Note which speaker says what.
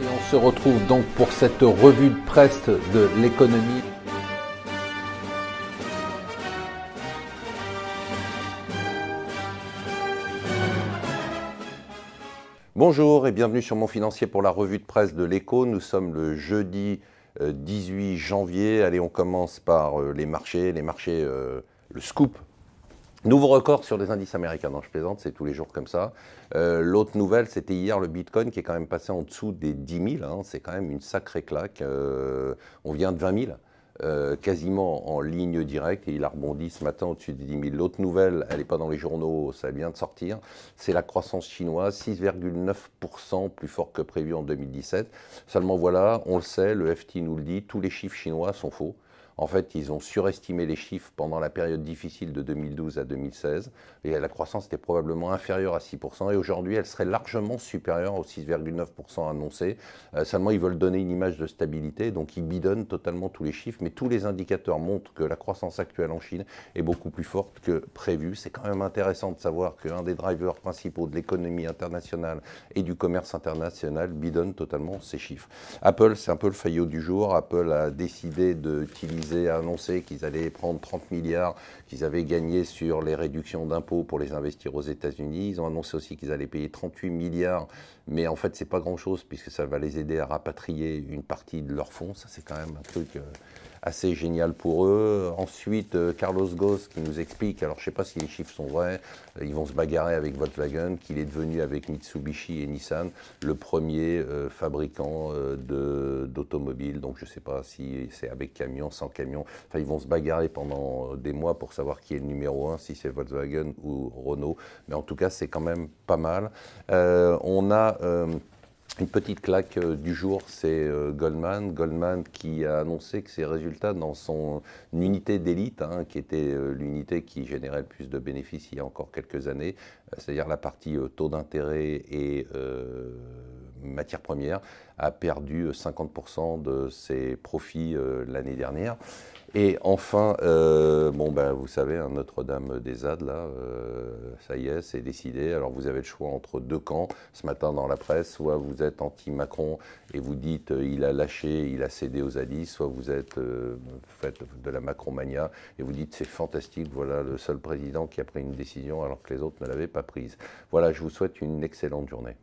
Speaker 1: Et on se retrouve donc pour cette revue de presse de l'économie.
Speaker 2: Bonjour et bienvenue sur Mon Financier pour la revue de presse de l'Écho. Nous sommes le jeudi 18 janvier. Allez, on commence par les marchés, le scoop. Nouveau record sur les indices américains. Non, je plaisante, c'est tous les jours comme ça. L'autre nouvelle, c'était hier le Bitcoin qui est quand même passé en dessous des 10 000. C'est quand même une sacrée claque. On vient de 20 000. Quasiment en ligne directe et il a rebondi ce matin au-dessus des 10 000. L'autre nouvelle, elle n'est pas dans les journaux, ça vient de sortir, c'est la croissance chinoise, 6,9% plus fort que prévu en 2017. Seulement voilà, on le sait, le FT nous le dit, tous les chiffres chinois sont faux. En fait, ils ont surestimé les chiffres pendant la période difficile de 2012 à 2016 et la croissance était probablement inférieure à 6% et aujourd'hui, elle serait largement supérieure aux 6,9% annoncés. Seulement, ils veulent donner une image de stabilité, donc ils bidonnent totalement tous les chiffres, mais tous les indicateurs montrent que la croissance actuelle en Chine est beaucoup plus forte que prévu. C'est quand même intéressant de savoir qu'un des drivers principaux de l'économie internationale et du commerce international bidonne totalement ces chiffres. Apple, c'est un peu le faillot du jour. Apple a décidé d'utiliser, a annoncé qu'ils allaient prendre 30 milliards qu'ils avaient gagnés sur les réductions d'impôts pour les investir aux États-Unis. Ils ont annoncé aussi qu'ils allaient payer 38 milliards, mais en fait, c'est pas grand-chose puisque ça va les aider à rapatrier une partie de leurs fonds. Ça, c'est quand même un truc assez génial pour eux. Ensuite, Carlos Ghosn qui nous explique, alors je ne sais pas si les chiffres sont vrais, ils vont se bagarrer avec Volkswagen, qu'il est devenu avec Mitsubishi et Nissan le premier fabricant d'automobiles. Donc je ne sais pas si c'est avec camion, sans camion. Enfin, ils vont se bagarrer pendant des mois pour savoir qui est le numéro 1, si c'est Volkswagen ou Renault. Mais en tout cas, c'est quand même pas mal. On a... Une petite claque du jour, c'est Goldman. Goldman qui a annoncé que ses résultats dans son unité d'élite, qui était l'unité qui générait le plus de bénéfices il y a encore quelques années, c'est-à-dire la partie taux d'intérêt et matières premières, a perdu 50% de ses profits l'année dernière. Et enfin, vous savez, Notre-Dame-des-Ades, là, ça y est, c'est décidé. Alors vous avez le choix entre deux camps ce matin dans la presse. Soit vous êtes anti-Macron et vous dites il a lâché, il a cédé aux zadistes. Soit vous êtes faites de la Macron-mania et vous dites c'est fantastique, voilà le seul président qui a pris une décision alors que les autres ne l'avaient pas prise. Voilà, je vous souhaite une excellente journée.